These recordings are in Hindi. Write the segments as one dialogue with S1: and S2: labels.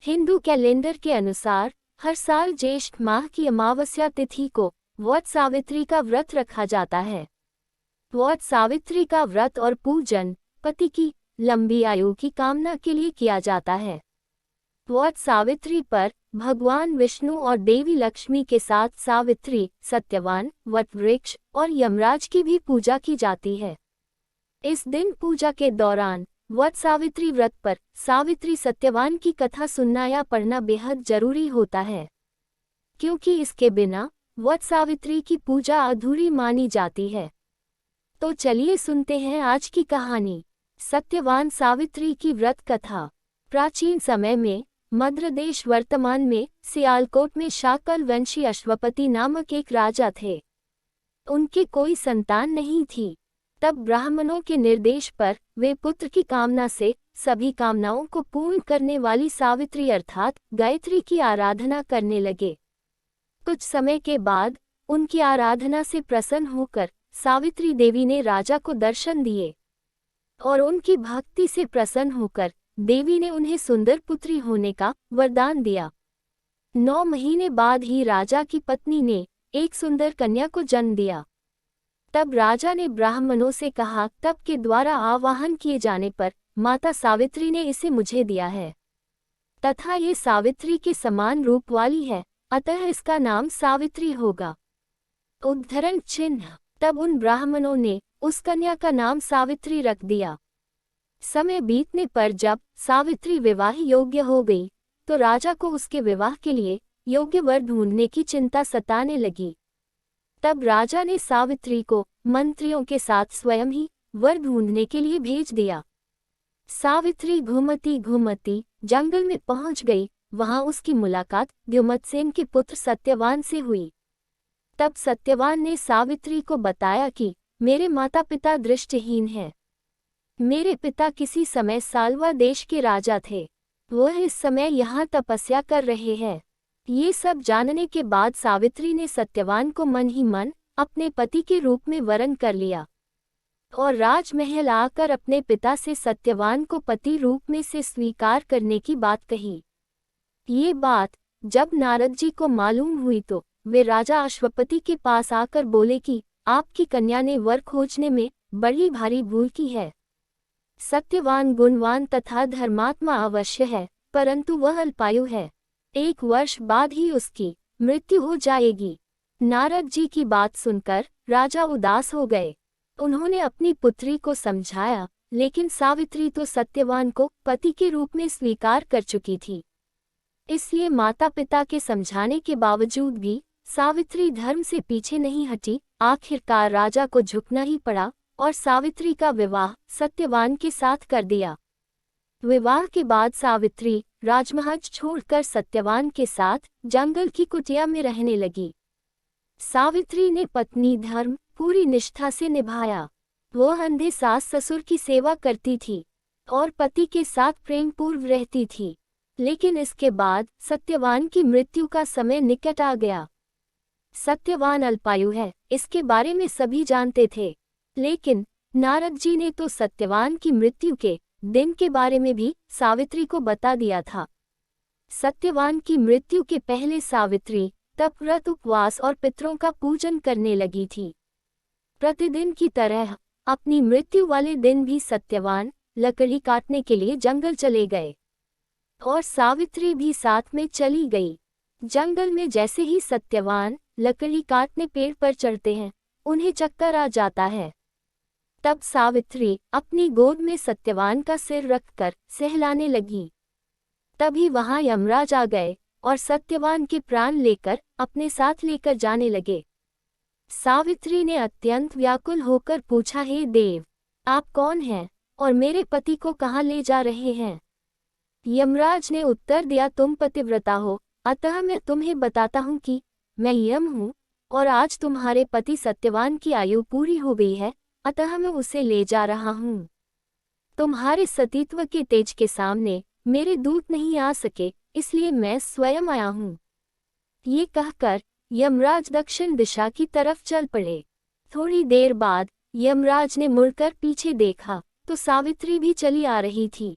S1: हिंदू कैलेंडर के अनुसार हर साल ज्येष्ठ माह की अमावस्या तिथि को वट सावित्री का व्रत रखा जाता है। वट सावित्री का व्रत और पूजन पति की लंबी आयु की कामना के लिए किया जाता है। वट सावित्री पर भगवान विष्णु और देवी लक्ष्मी के साथ सावित्री, सत्यवान, वट वृक्ष और यमराज की भी पूजा की जाती है। इस दिन पूजा के दौरान वट सावित्री व्रत पर सावित्री सत्यवान की कथा सुनना या पढ़ना बेहद जरूरी होता है, क्योंकि इसके बिना वट सावित्री की पूजा अधूरी मानी जाती है। तो चलिए सुनते हैं आज की कहानी, सत्यवान सावित्री की व्रत कथा। प्राचीन समय में मध्य देश वर्तमान में सियालकोट में शाकल वंशी अश्वपति नामक एक राजा थे। उनके कोई संतान नहीं थी। तब ब्राह्मणों के निर्देश पर वे पुत्र की कामना से सभी कामनाओं को पूर्ण करने वाली सावित्री अर्थात गायत्री की आराधना करने लगे। कुछ समय के बाद उनकी आराधना से प्रसन्न होकर सावित्री देवी ने राजा को दर्शन दिए और उनकी भक्ति से प्रसन्न होकर देवी ने उन्हें सुंदर पुत्री होने का वरदान दिया। 9 महीने बाद ही राजा की पत्नी ने एक सुंदर कन्या को जन्म दिया। तब राजा ने ब्राह्मणों से कहा, तप के द्वारा आवाहन किए जाने पर माता सावित्री ने इसे मुझे दिया है तथा ये सावित्री के समान रूप वाली है, अतः इसका नाम सावित्री होगा। उद्धरण चिन्ह। तब उन ब्राह्मणों ने उस कन्या का नाम सावित्री रख दिया। समय बीतने पर जब सावित्री विवाह योग्य हो गई तो राजा को उसके विवाह के लिए योग्य वर ढूंढने की चिंता सताने लगी। तब राजा ने सावित्री को मंत्रियों के साथ स्वयं ही वर ढूंढने के लिए भेज दिया। सावित्री घूमती घूमती जंगल में पहुंच गई। वहां उसकी मुलाकात द्युमत्सेन के पुत्र सत्यवान से हुई। तब सत्यवान ने सावित्री को बताया कि मेरे माता पिता दृष्टिहीन हैं। मेरे पिता किसी समय सालवा देश के राजा थे। वह इस समय यहाँ तपस्या कर रहे हैं। ये सब जानने के बाद सावित्री ने सत्यवान को मन ही मन अपने पति के रूप में वरण कर लिया और राजमहल आकर अपने पिता से सत्यवान को पति रूप में से स्वीकार करने की बात कही। ये बात जब नारद जी को मालूम हुई तो वे राजा अश्वपति के पास आकर बोले कि आपकी कन्या ने वर खोजने में बड़ी भारी भूल की है। सत्यवान गुणवान तथा धर्मात्मा अवश्य है, परंतु वह अल्पायु है। 1 वर्ष बाद ही उसकी मृत्यु हो जाएगी। नारद जी की बात सुनकर राजा उदास हो गए। उन्होंने अपनी पुत्री को समझाया, लेकिन सावित्री तो सत्यवान को पति के रूप में स्वीकार कर चुकी थी। इसलिए माता पिता के समझाने के बावजूद भी सावित्री धर्म से पीछे नहीं हटी। आखिरकार राजा को झुकना ही पड़ा और सावित्री का विवाह सत्यवान के साथ कर दिया। विवाह के बाद सावित्री राजमहल छोड़कर सत्यवान के साथ जंगल की कुटिया में रहने लगी। सावित्री ने पत्नी धर्म पूरी निष्ठा से निभाया। वह अंधे सास ससुर की सेवा करती थी और पति के साथ प्रेम पूर्व रहती थी। लेकिन इसके बाद सत्यवान की मृत्यु का समय निकट आ गया। सत्यवान अल्पायु है, इसके बारे में सभी जानते थे, लेकिन नारद जी ने तो सत्यवान की मृत्यु के दिन के बारे में भी सावित्री को बता दिया था। सत्यवान की मृत्यु के पहले सावित्री तप, व्रत, उपवास और पितरों का पूजन करने लगी थी। प्रतिदिन की तरह अपनी मृत्यु वाले दिन भी सत्यवान लकड़ी काटने के लिए जंगल चले गए और सावित्री भी साथ में चली गई। जंगल में जैसे ही सत्यवान लकड़ी काटने पेड़ पर चढ़ते हैं, उन्हें चक्कर आ जाता है। तब सावित्री अपनी गोद में सत्यवान का सिर रखकर सहलाने लगी। तभी वहां यमराज आ गए और सत्यवान के प्राण लेकर अपने साथ लेकर जाने लगे। सावित्री ने अत्यंत व्याकुल होकर पूछा, हे देव, आप कौन हैं और मेरे पति को कहाँ ले जा रहे हैं? यमराज ने उत्तर दिया, तुम पतिव्रता हो, अतः मैं तुम्हें बताता हूँ कि मैं यम हूँ और आज तुम्हारे पति सत्यवान की आयु पूरी हो गई है, अतः मैं उसे ले जा रहा हूँ। तुम्हारे सतीत्व के तेज के सामने मेरे दूत नहीं आ सके, इसलिए मैं स्वयं आया हूँ। ये कहकर यमराज दक्षिण दिशा की तरफ चल पड़े। थोड़ी देर बाद यमराज ने मुड़कर पीछे देखा तो सावित्री भी चली आ रही थी।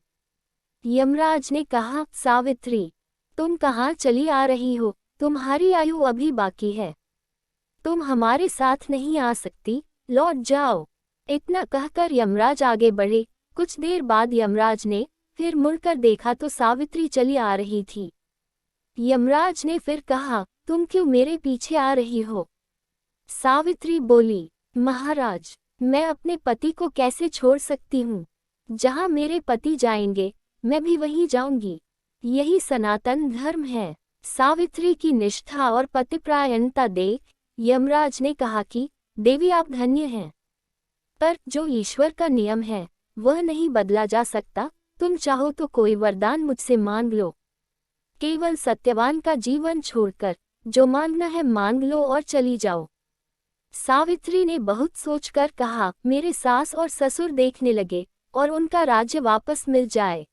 S1: यमराज ने कहा, सावित्री, तुम कहाँ चली आ रही हो? तुम्हारी आयु अभी बाकी है, तुम हमारे साथ नहीं आ सकती, लौट जाओ। इतना कहकर यमराज आगे बढ़े। कुछ देर बाद यमराज ने फिर मुड़कर देखा तो सावित्री चली आ रही थी। यमराज ने फिर कहा, तुम क्यों मेरे पीछे आ रही हो? सावित्री बोली, महाराज, मैं अपने पति को कैसे छोड़ सकती हूँ? जहाँ मेरे पति जाएंगे मैं भी वहीं जाऊंगी, यही सनातन धर्म है। सावित्री की निष्ठा और पतिपरायणता देख यमराज ने कहा कि देवी आप धन्य हैं, पर जो ईश्वर का नियम है वह नहीं बदला जा सकता। तुम चाहो तो कोई वरदान मुझसे मांग लो, केवल सत्यवान का जीवन छोड़कर जो मांगना है मांग लो और चली जाओ। सावित्री ने बहुत सोचकर कहा, मेरे सास और ससुर देखने लगे और उनका राज्य वापस मिल जाए।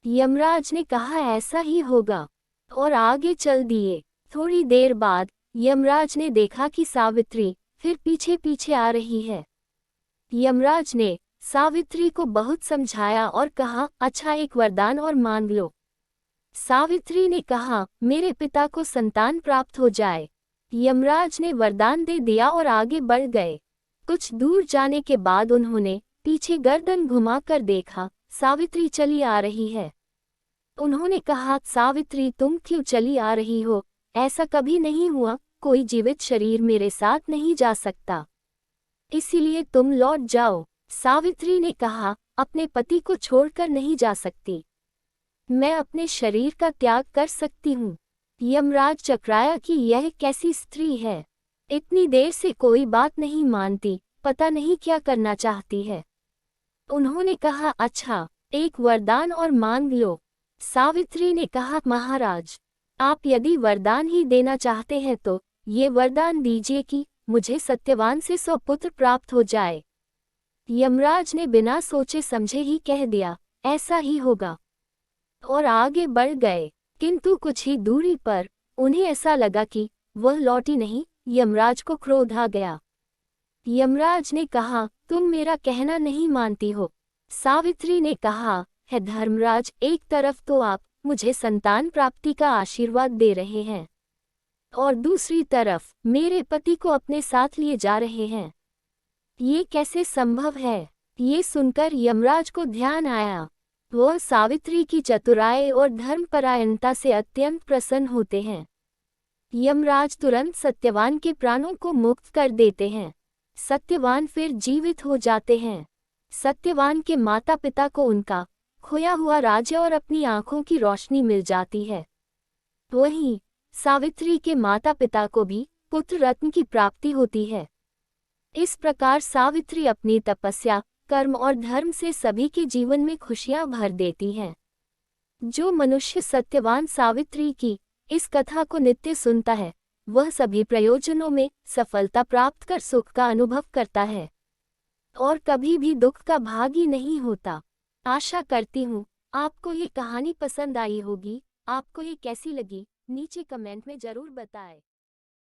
S1: यमराज ने कहा, ऐसा ही होगा, और आगे चल दिए। थोड़ी देर बाद यमराज ने देखा कि सावित्री फिर पीछे पीछे आ रही है। यमराज ने सावित्री को बहुत समझाया और कहा, अच्छा एक वरदान और मांग लो। सावित्री ने कहा, मेरे पिता को संतान प्राप्त हो जाए। यमराज ने वरदान दे दिया और आगे बढ़ गए। कुछ दूर जाने के बाद उन्होंने पीछे गर्दन घुमाकर देखा, सावित्री चली आ रही है। उन्होंने कहा, सावित्री तुम क्यों चली आ रही हो? ऐसा कभी नहीं हुआ, कोई जीवित शरीर मेरे साथ नहीं जा सकता, इसीलिए तुम लौट जाओ। सावित्री ने कहा, अपने पति को छोड़कर नहीं जा सकती, मैं अपने शरीर का त्याग कर सकती हूँ। यमराज चकराया कि यह कैसी स्त्री है, इतनी देर से कोई बात नहीं मानती, पता नहीं क्या करना चाहती है। उन्होंने कहा, अच्छा एक वरदान और मांग लो। सावित्री ने कहा, महाराज आप यदि वरदान ही देना चाहते हैं तो ये वरदान दीजिए कि मुझे सत्यवान से 100 पुत्र प्राप्त हो जाए। यमराज ने बिना सोचे समझे ही कह दिया, ऐसा ही होगा, और आगे बढ़ गए। किंतु कुछ ही दूरी पर उन्हें ऐसा लगा कि वह लौटी नहीं। यमराज को क्रोध आ गया। यमराज ने कहा, तुम मेरा कहना नहीं मानती हो। सावित्री ने कहा, है धर्मराज, एक तरफ तो आप मुझे संतान प्राप्ति का आशीर्वाद दे रहे हैं और दूसरी तरफ मेरे पति को अपने साथ लिए जा रहे हैं, ये कैसे संभव है? ये सुनकर यमराज को ध्यान आया। वह सावित्री की चतुराई और धर्मपरायणता से अत्यंत प्रसन्न होते हैं। यमराज तुरंत सत्यवान के प्राणों को मुक्त कर देते हैं। सत्यवान फिर जीवित हो जाते हैं। सत्यवान के माता पिता को उनका खोया हुआ राज्य और अपनी आंखों की रोशनी मिल जाती है। वहीं सावित्री के माता पिता को भी पुत्र रत्न की प्राप्ति होती है। इस प्रकार सावित्री अपनी तपस्या, कर्म और धर्म से सभी के जीवन में खुशियां भर देती हैं। जो मनुष्य सत्यवान सावित्री की इस कथा को नित्य सुनता है, वह सभी प्रयोजनों में सफलता प्राप्त कर सुख का अनुभव करता है और कभी भी दुख का भागी नहीं होता। आशा करती हूँ आपको ये कहानी पसंद आई होगी। आपको ये कैसी लगी नीचे कमेंट में जरूर बताएं।